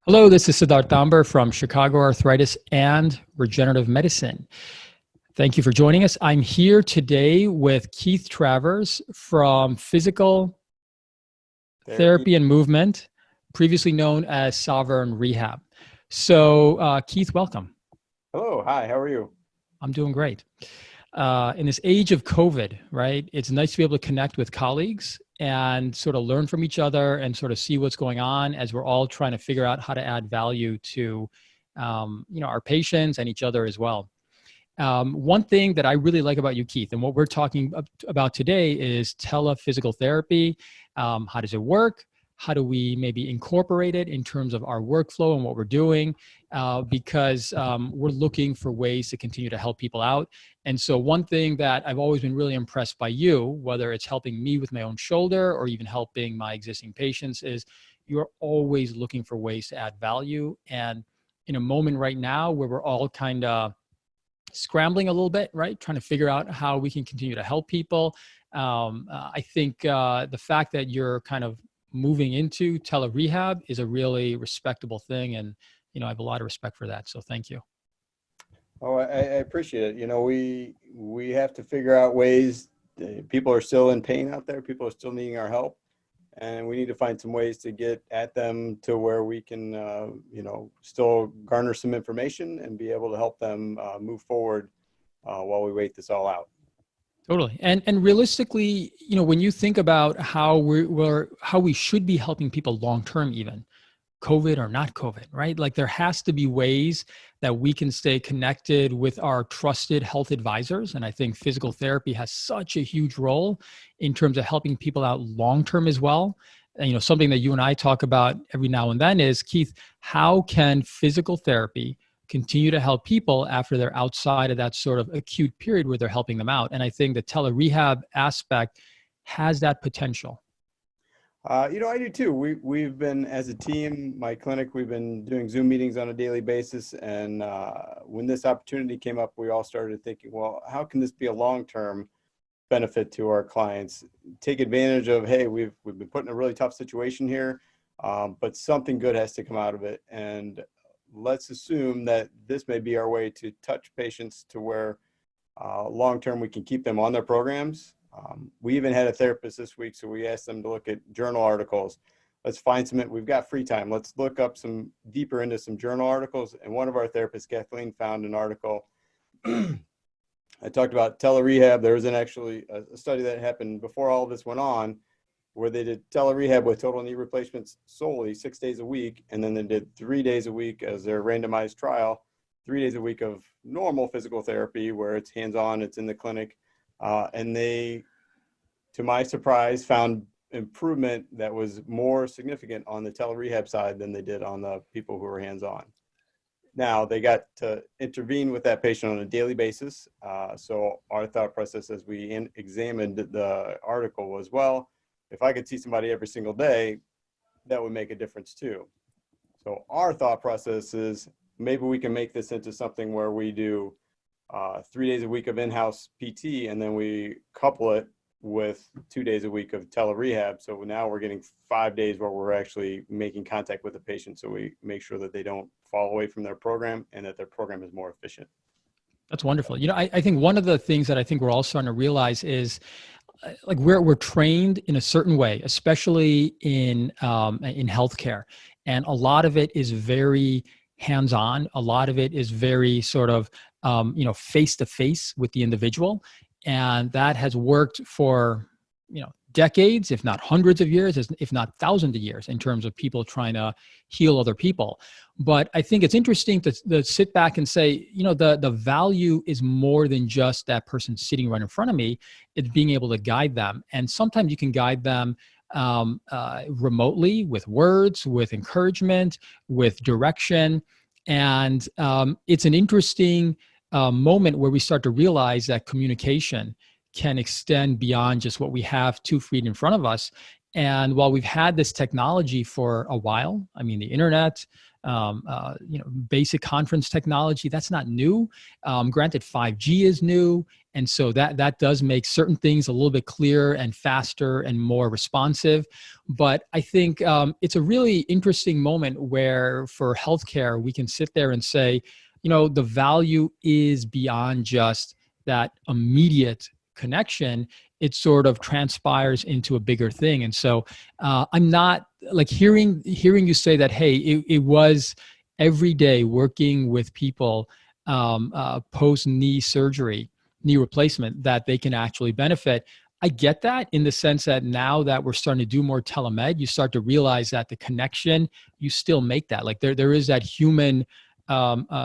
Hello, this is Siddharth Tambar from Chicago Arthritis and Regenerative Medicine. Thank you for joining us. I'm here today with Keith Travers from Fyzical Therapy and Movement, previously known as Sovereign Rehab. So, Keith, welcome. Hello. Hi. How are you? I'm doing great. In this age of COVID, right, it's nice to be able to connect with colleagues and sort of learn from each other and sort of see what's going on as we're all trying to figure out how to add value to, our patients and each other as well. One thing that I really like about you, Keith, and what we're talking about today is Tele Physical Therapy. How does it work? How do we maybe incorporate it in terms of our workflow and what we're doing? Because we're looking for ways to continue to help people out. And so one thing that I've always been really impressed by you, whether it's helping me with my own shoulder or even helping my existing patients, is you're always looking for ways to add value. And in a moment right now where we're all kind of scrambling a little bit, right? Trying to figure out how we can continue to help people. I think the fact that you're kind of moving into tele-rehab is a really respectable thing. And, I have a lot of respect for that. So thank you. Oh, I appreciate it. We have to figure out ways. People are still in pain out there. People are still needing our help. And we need to find some ways to get at them to where we can, still garner some information and be able to help them move forward while we wait this all out. Totally. And realistically, when you think about how we should be helping people long-term, even COVID or not COVID, right? Like there has to be ways that we can stay connected with our trusted health advisors. And I think physical therapy has such a huge role in terms of helping people out long-term as well. And, something that you and I talk about every now and then is, Keith, how can physical therapy continue to help people after they're outside of that sort of acute period where they're helping them out? And I think the tele-rehab aspect has that potential. I do too. We've been, as a team, my clinic, we've been doing Zoom meetings on a daily basis. And when this opportunity came up, we all started thinking, well, how can this be a long-term benefit to our clients? Take advantage of, hey, we've been put in a really tough situation here, but something good has to come out of it. And let's assume that this may be our way to touch patients to where long-term we can keep them on their programs. We even had a therapist this week, so we asked them to look at journal articles. Let's find some, we've got free time. Let's look up some deeper into some journal articles. And one of our therapists, Kathleen, found an article. I talked about tele-rehab. There was actually a study that happened before all of this went on, where they did tele-rehab with total knee replacements solely 6 days a week. And then they did 3 days a week as their randomized trial, 3 days a week of normal physical therapy where it's hands-on, it's in the clinic. And they, to my surprise, found improvement that was more significant on the tele-rehab side than they did on the people who were hands-on. Now, they got to intervene with that patient on a daily basis. So our thought process as we examined the article was, well, if I could see somebody every single day, that would make a difference too. So our thought process is maybe we can make this into something where we do 3 days a week of in-house PT, and then we couple it with 2 days a week of tele-rehab. So now we're getting 5 days where we're actually making contact with the patient. So we make sure that they don't fall away from their program and that their program is more efficient. That's wonderful. I think one of the things that I think we're all starting to realize is like we're trained in a certain way, especially in healthcare. And a lot of it is very hands-on. A lot of it is very sort of, face-to-face with the individual. And that has worked for, decades, if not hundreds of years, if not thousands of years in terms of people trying to heal other people. But I think it's interesting to sit back and say, the value is more than just that person sitting right in front of me. It's being able to guide them. And sometimes you can guide them remotely with words, with encouragement, with direction. And it's an interesting moment where we start to realize that communication can extend beyond just what we have 2 feet in front of us. And while we've had this technology for a while, I mean, the internet, basic conference technology, that's not new. Granted, 5G is new. And so that does make certain things a little bit clearer and faster and more responsive. But I think it's a really interesting moment where for healthcare, we can sit there and say, the value is beyond just that immediate connection. It sort of transpires into a bigger thing. And so I'm not like hearing you say that, hey, it was every day working with people post knee surgery, knee replacement, that they can actually benefit. I get that in the sense that now that we're starting to do more telemed, you start to realize that the connection, you still make that. Like there is that human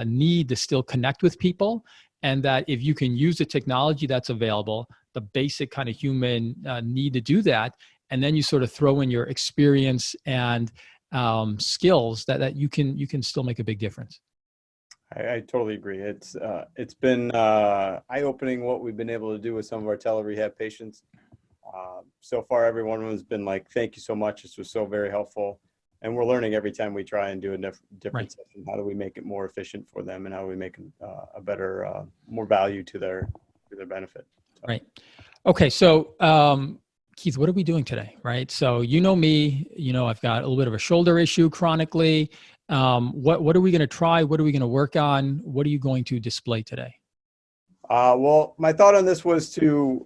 need to still connect with people. And that if you can use the technology that's available, the basic kind of human need to do that, and then you sort of throw in your experience and skills, that you can still make a big difference. I totally agree. It's been eye-opening what we've been able to do with some of our tele-rehab patients. So far, everyone has been like, thank you so much. This was so very helpful. And we're learning every time we try and do a different Right. session. How do we make it more efficient for them, and how do we make a better, more value to their benefit? So. Right. Okay. So, Keith, what are we doing today? Right. So, me, I've got a little bit of a shoulder issue chronically. What are we going to try? What are we going to work on? What are you going to display today? Well, my thought on this was to,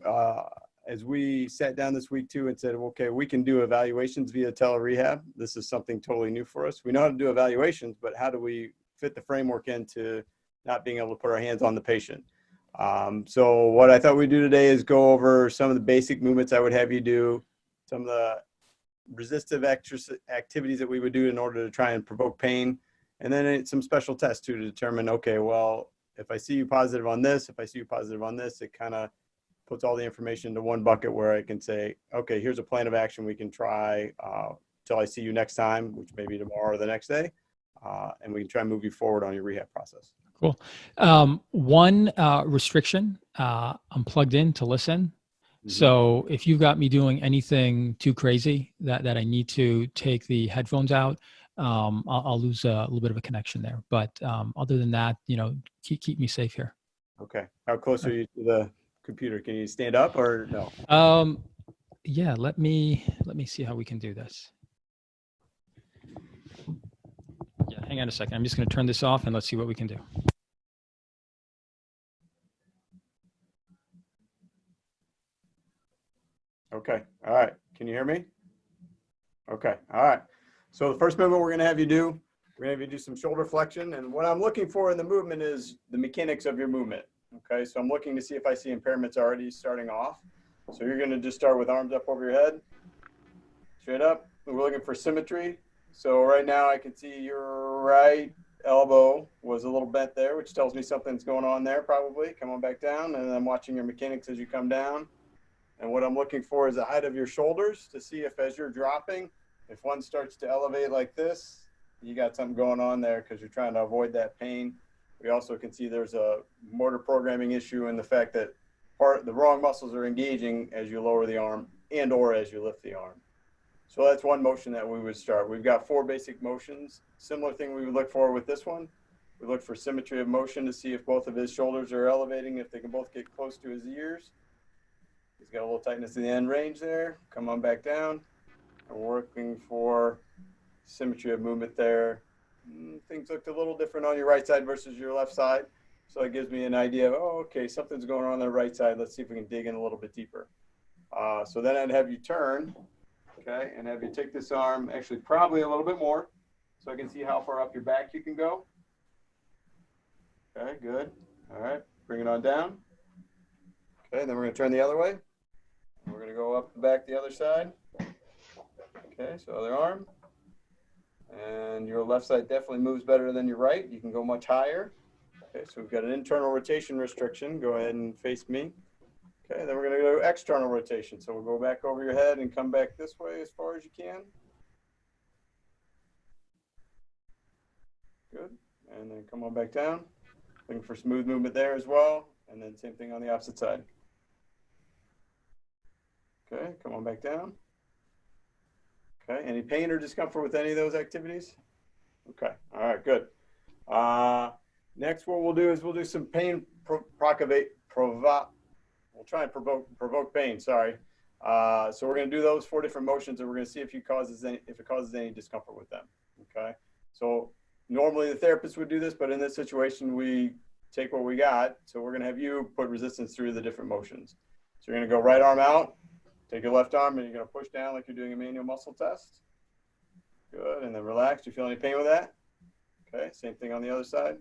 as we sat down this week too and said, okay, we can do evaluations via tele-rehab. This is something totally new for us. We know how to do evaluations, but how do we fit the framework into not being able to put our hands on the patient? So what I thought we'd do today is go over some of the basic movements I would have you do, some of the resistive activities that we would do in order to try and provoke pain, and then some special tests too to determine, okay, well, if I see you positive on this, if I see you positive on this, it kind of puts all the information into one bucket where I can say, okay, here's a plan of action we can try till I see you next time, which may be tomorrow or the next day, and we can try and move you forward on your rehab process. Cool. One restriction, I'm plugged in to listen. Mm-hmm. So if you've got me doing anything too crazy that I need to take the headphones out, I'll lose a little bit of a connection there. But other than that, keep me safe here. Okay. How close are you to the computer? Can you stand up or no? Yeah, let me see how we can do this. Yeah, hang on a second. I'm just going to turn this off and let's see what we can do. Okay. All right. Can you hear me? Okay. All right. So the first movement we're going to have you do, we're going to have you do some shoulder flexion. And what I'm looking for in the movement is the mechanics of your movement. Okay. So I'm looking to see if I see impairments already starting off. So you're going to just start with arms up over your head, straight up. We're looking for symmetry. So right now I can see your right elbow was a little bent there, which tells me something's going on there probably. Come on back down, and I'm watching your mechanics as you come down. And what I'm looking for is the height of your shoulders to see if as you're dropping, if one starts to elevate like this, you got something going on there because you're trying to avoid that pain. We also can see there's a motor programming issue in the fact that the wrong muscles are engaging as you lower the arm and or as you lift the arm. So that's one motion that we would start. We've got 4 basic motions. Similar thing we would look for with this one. We look for symmetry of motion to see if both of his shoulders are elevating, if they can both get close to his ears. He's got a little tightness in the end range there. Come on back down. And we're working for symmetry of movement there. Things looked a little different on your right side versus your left side. So it gives me an idea of, oh, okay, something's going on the right side. Let's see if we can dig in a little bit deeper. So then I'd have you turn. Okay, and have you take this arm, actually probably a little bit more, so I can see how far up your back you can go. Okay, good. All right, bring it on down. Okay, then we're going to turn the other way. We're going to go up the back the other side. Okay, so other arm. And your left side definitely moves better than your right. You can go much higher. Okay, so we've got an internal rotation restriction. Go ahead and face me. Okay, then we're going to go external rotation. So we'll go back over your head and come back this way as far as you can. Good. And then come on back down. Looking for smooth movement there as well. And then same thing on the opposite side. Okay, come on back down. Okay. Any pain or discomfort with any of those activities? Okay. All right. Good. Next, what we'll do is we'll do some pain we'll try and provoke pain. Sorry. So we're going to do those 4 different motions, and we're going to see if it causes any discomfort with them. Okay. So normally the therapist would do this, but in this situation, we take what we got. So we're going to have you put resistance through the different motions. So you're going to go right arm out, take your left arm, and you're going to push down like you're doing a manual muscle test. Good. And then relax. Do you feel any pain with that? Okay. Same thing on the other side.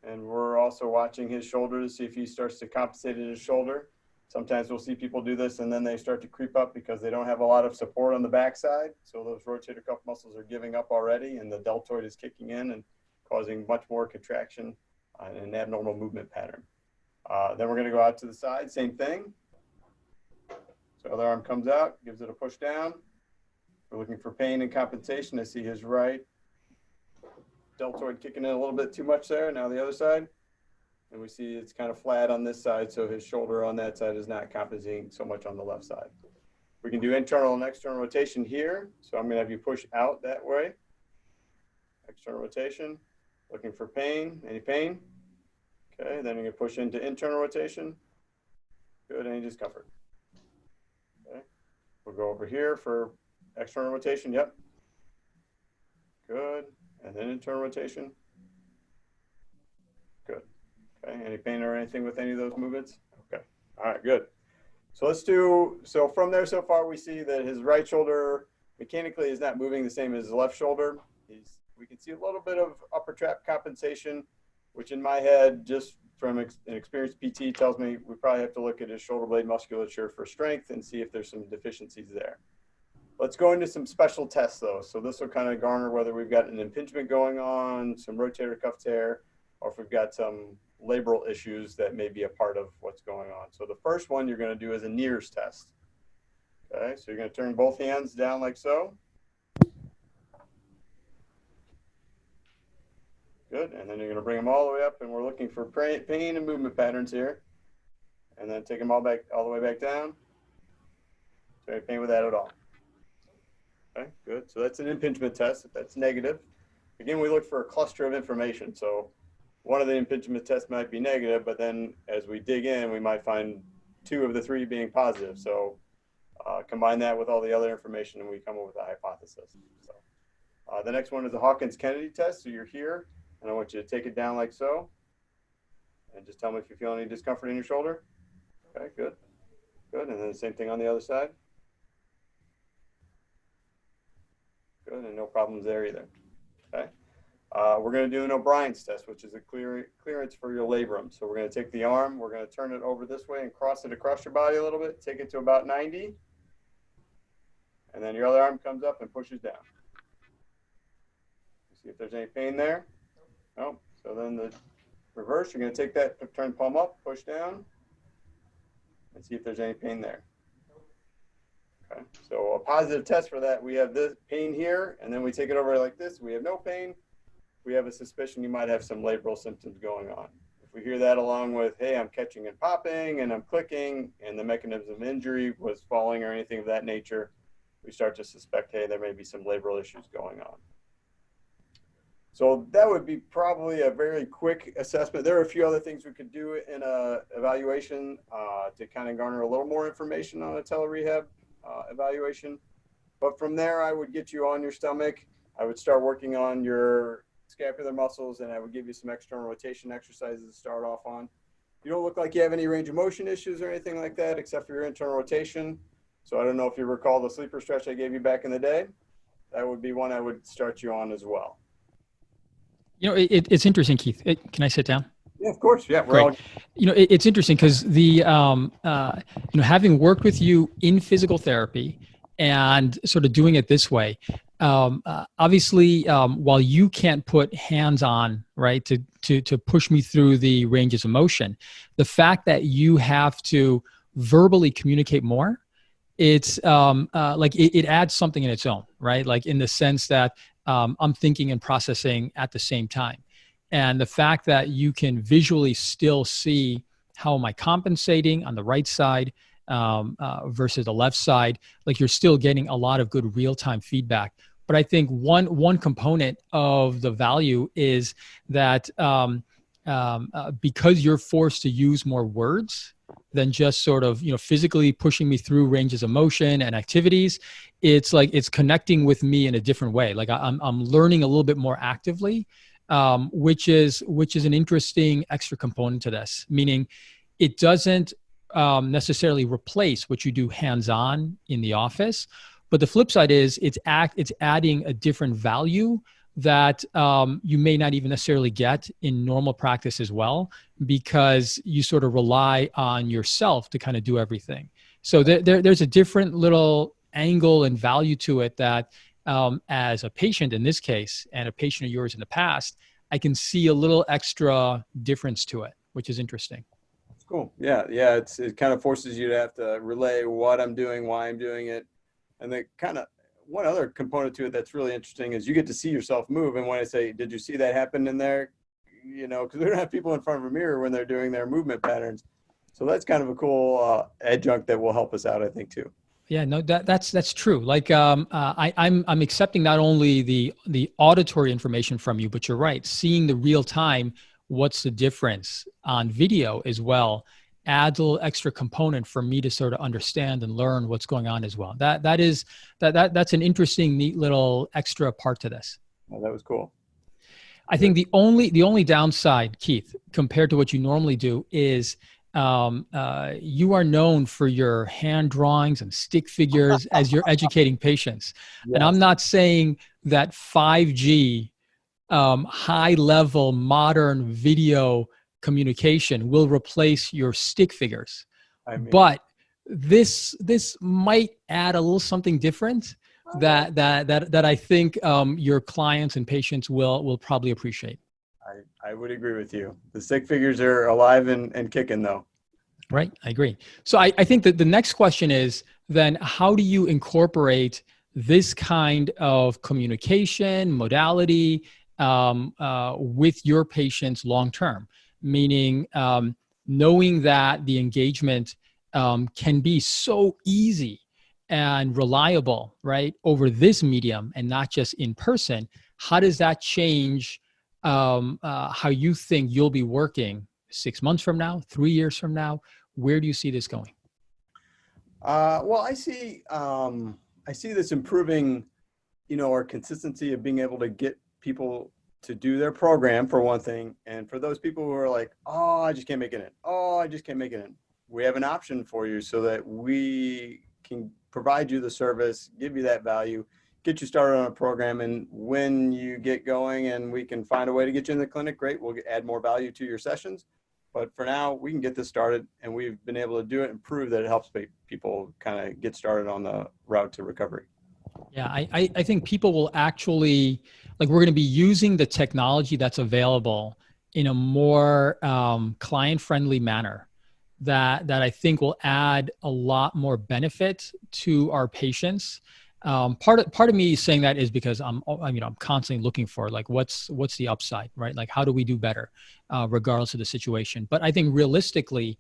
And we're also watching his shoulder to see if he starts to compensate in his shoulder. Sometimes we'll see people do this and then they start to creep up because they don't have a lot of support on the backside. So those rotator cuff muscles are giving up already and the deltoid is kicking in and causing much more contraction and an abnormal movement pattern. Then we're going to go out to the side, same thing. So other arm comes out, gives it a push down. We're looking for pain and compensation. I see his right deltoid kicking in a little bit too much there. Now the other side. And we see it's kind of flat on this side, so his shoulder on that side is not compensating so much on the left side. We can do internal and external rotation here. So I'm going to have you push out that way. External rotation. Looking for pain. Any pain? Okay, then you're going to push into internal rotation. Good, any discomfort? Okay, we'll go over here for external rotation. Yep. Good. And then internal rotation. Good. Okay. Any pain or anything with any of those movements? Okay. All right. Good. So so from there so far, we see that his right shoulder mechanically is not moving the same as his left shoulder. We can see a little bit of upper trap compensation, which in my head, just from an experienced PT, tells me we probably have to look at his shoulder blade musculature for strength and see if there's some deficiencies there. Let's go into some special tests though. So this will kind of garner whether we've got an impingement going on, some rotator cuff tear, or if we've got some labral issues that may be a part of what's going on. So the first one you're going to do is a Neers test. Okay, so you're going to turn both hands down like so. Good, and then you're going to bring them all the way up, and we're looking for pain and movement patterns here. And then take them all the way back down. So any pain with that at all? Okay, good. So that's an impingement test. If that's negative, again, we look for a cluster of information. So one of the impingement tests might be negative, but then as we dig in, we might find 2 of the 3 being positive. So combine that with all the other information and we come up with a hypothesis. So the next one is the Hawkins-Kennedy test. So you're here, and I want you to take it down like so. And just tell me if you feel any discomfort in your shoulder. Okay, good. Good, and then the same thing on the other side. Good, and no problems there either. Okay. We're going to do an O'Brien's test, which is a clearance for your labrum. So we're going to take the arm, we're going to turn it over this way and cross it across your body a little bit, take it to about 90. And then your other arm comes up and pushes down. See if there's any pain there. No. So then the reverse, you're going to take that, turn palm up, push down, and see if there's any pain there. Okay, so a positive test for that, we have this pain here, and then we take it over like this. We have no pain. We have a suspicion you might have some labral symptoms going on. If we hear that along with, hey, I'm catching and popping, and I'm clicking, and the mechanism of injury was falling or anything of that nature, we start to suspect, hey, there may be some labral issues going on. So that would be probably a very quick assessment. There are a few other things we could do in a evaluation to kind of garner a little more information on a tele-rehab evaluation. But from there, I would get you on your stomach. I would start working on your scapular muscles, and I would give you some external rotation exercises to start off on. You don't look like you have any range of motion issues or anything like that, except for your internal rotation. So I don't know if you recall the sleeper stretch I gave you back in the day. That would be one I would start you on as well. You know, it's interesting, Keith. Can I sit down? Yeah, of course. Yeah, Great. You know, it's interesting because the having worked with you in physical therapy and sort of doing it this way, obviously, while you can't put hands on, right, to push me through the ranges of motion, the fact that you have to verbally communicate more, it's like it adds something in its own, right? Like in the sense that I'm thinking and processing at the same time. And the fact that you can visually still see how am I compensating on the right side versus the left side, like you're still getting a lot of good real-time feedback. But I think one component of the value is that because you're forced to use more words than just sort of, physically pushing me through ranges of motion and activities, it's like it's connecting with me in a different way. Like I'm learning a little bit more actively, which is an interesting extra component to this. Meaning, it doesn't necessarily replace what you do hands-on in the office, but the flip side is it's adding a different value that you may not even necessarily get in normal practice as well, because you sort of rely on yourself to kind of do everything. So there's a different little angle and value to it that as a patient in this case, and a patient of yours in the past, I can see a little extra difference to it, which is interesting. That's cool. Yeah. It kind of forces you to have to relay what I'm doing, why I'm doing it. And then kind of one other component to it that's really interesting is you get to see yourself move. And when I say, did you see that happen in there? Because we don't have people in front of a mirror when they're doing their movement patterns. So that's kind of a cool adjunct that will help us out, I think, too. Yeah, no, that's true. Like I'm accepting not only the auditory information from you, but you're right. Seeing the real time, what's the difference on video as well, adds a little extra component for me to sort of understand and learn what's going on as well. That's an interesting, neat little extra part to this. Oh, that was cool. I think the only downside, Keith, compared to what you normally do, is you are known for your hand drawings and stick figures as you're educating patients. Yes. And I'm not saying that 5G high level modern video communication will replace your stick figures. But this might add a little something different that I think your clients and patients will probably appreciate. I would agree with you. The stick figures are alive and kicking, though. Right, I agree. So I think that the next question is then, how do you incorporate this kind of communication modality with your patients long term? Meaning, knowing that the engagement can be so easy and reliable, right, over this medium and not just in person. How does that change how you think you'll be working 6 months from now, 3 years from now? Where do you see this going? Well, I see this improving, our consistency of being able to get people to do their program, for one thing. And for those people who are like, oh, I just can't make it in. Oh, I just can't make it in. We have an option for you so that we can provide you the service, give you that value, get you started on a program. And when you get going and we can find a way to get you in the clinic, great, we'll add more value to your sessions. But for now, we can get this started, and we've been able to do it and prove that it helps people kind of get started on the route to recovery. Yeah, I think people will actually, like, we're going to be using the technology that's available in a more client-friendly manner that I think will add a lot more benefit to our patients. Part of me saying that is because I'm constantly looking for, like, what's the upside, right? Like, how do we do better, regardless of the situation? But I think realistically,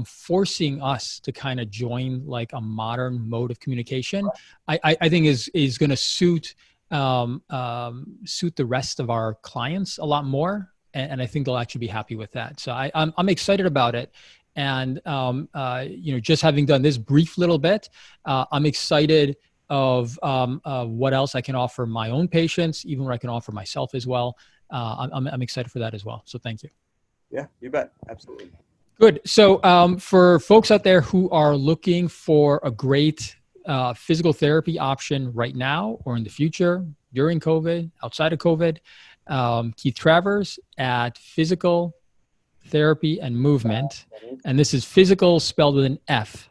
forcing us to kind of join like a modern mode of communication, I think is going to suit the rest of our clients a lot more, and I think they'll actually be happy with that. So I'm excited about it. And just having done this brief little bit, I'm excited of what else I can offer my own patients, even what I can offer myself as well. I'm excited for that as well. So thank you. Yeah, you bet. Absolutely. Good. So for folks out there who are looking for a great physical therapy option right now or in the future, during COVID, outside of COVID, Keith Travers at Fyzical Therapy and Movement. And this is physical spelled with an F-I-Z-A-L,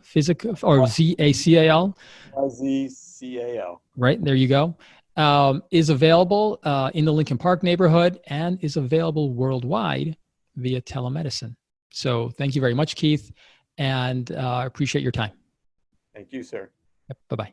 physical, or Z-A-C-A-L. Z-C-A-L. Right, there you go. Is available in the Lincoln Park neighborhood and is available worldwide via telemedicine. So thank you very much, Keith, and I appreciate your time. Thank you, sir. Yep, bye-bye.